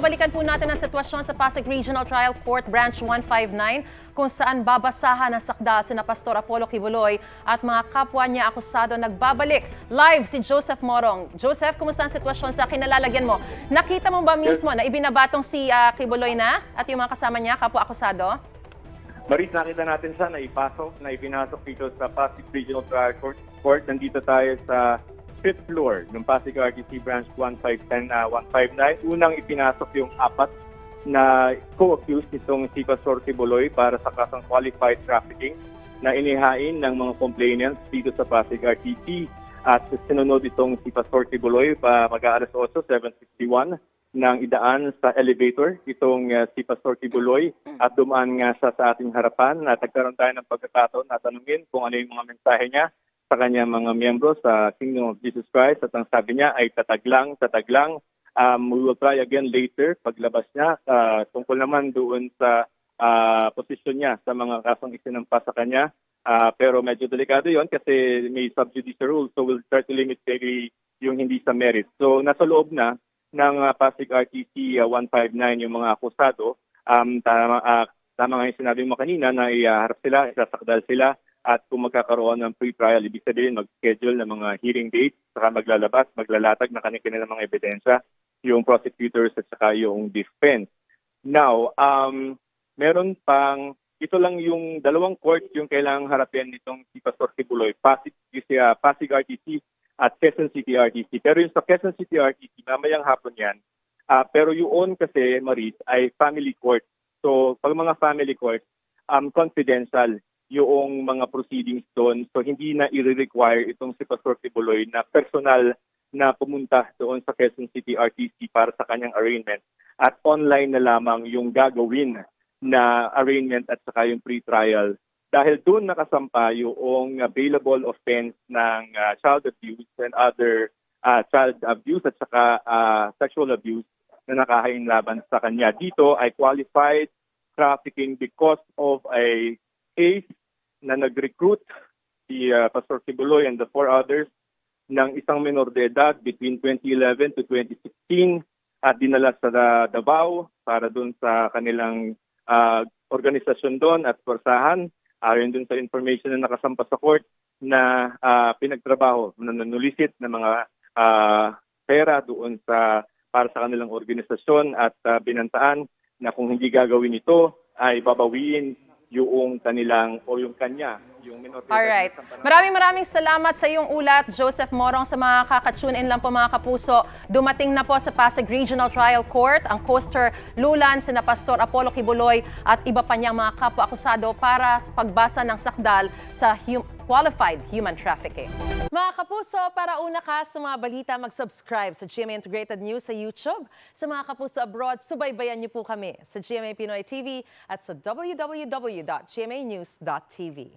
babalikan po natin ang sitwasyon sa Pasig Regional Trial Court Branch 159 kung saan babasahan ng sakdal sina Pastor Apollo Kibuloy at mga kapwa niya akusado. Nagbabalik live si Joseph Morong. Joseph, kumusta ang sitwasyon sa kinalalagyan mo? Nakita mo ba mismo na ibinabatong si Kibuloy na at yung mga kasama niya, kapwa akusado? Maris, nakita natin siya na ipinasok dito sa Pasig Regional Trial Court. Nandito tayo sa 5th floor ng Pasig RTC Branch 159. Unang ipinasok yung apat na co-accused nitong si Pastor Kibuloy para sa kasong qualified trafficking na inihain ng mga complainants dito sa Pasig RTC. At sinunod itong si Pastor Kibuloy mag-aalas 8, 7:61 ng idaan sa elevator itong si Pastor Kibuloy at dumaan nga siya sa ating harapan at nagkaroon tayo ng pagkakataon na tanungin kung ano yung mga mensahe niya sa kanyang mga miyembro sa Kingdom of Jesus Christ at ang sabi niya ay tatag lang. We will try again later paglabas niya tungkol naman doon sa posisyon niya sa mga kasong isinampa sa kanya. Pero medyo delikado yon kasi may sub-judice rule, so we'll try to limit yung hindi sa merit. So nasa loob na ng Pasig RTC 159 yung mga akusado. Tama nga yung sinabi mo kanina na iharap sila, isasakdal sila at kung magkakaroon ng pre-trial, ibig sabihin mag-schedule ng mga hearing dates, saka maglalatag na kanilang mga ebidensya, yung prosecutors at saka yung defense. Now, meron pang, ito lang yung dalawang court yung kailangang harapin nitong si Pastor Kibuloy, Pasig RTC at Quezon City RTC. Pero yung sa Quezon City RTC, mamayang hapon yan. Pero yun kasi, Maris, ay family court. So, pag mga family court, confidential yung mga proceedings doon. So, hindi na i-require itong si Pastor Kibuloy na personal na pumunta doon sa Quezon City RTC para sa kanyang arraignment. At online na lamang yung gagawin na arraignment at saka yung pre-trial. Dahil doon nakasampa yung available offense ng child abuse and other child abuse at saka sexual abuse na nakahain laban sa kanya. Dito ay qualified trafficking because of a case na nag-recruit si Pastor Kibuloy and the 4 others ng isang minor de edad between 2011 to 2016 at dinala sa Davao para doon sa kanilang organisasyon doon at porsahan. Ayon dun sa information na nakasampa sa court na pinagtrabaho, nanulisit ng mga pera doon para sa kanilang organisasyon at binantaan na kung hindi gagawin ito ay babawiin yung kanilang o yung kanya, yung minor. Alright. Maraming salamat sa iyong ulat, Joseph Morong. Sa mga kaka-tune in lang po mga kapuso, dumating na po sa Pasig Regional Trial Court ang Coaster Lulan, sina Pastor Apollo Kibuloy at iba pa niyang mga kapwa-akusado para sa pagbasa ng sakdal sa qualified human trafficking. Mga kapuso, para una ka sa mga balita, mag-subscribe sa GMA Integrated News sa YouTube. Sa mga kapuso abroad, subaybayan niyo po kami sa GMA Pinoy TV at sa www.gmanews.tv.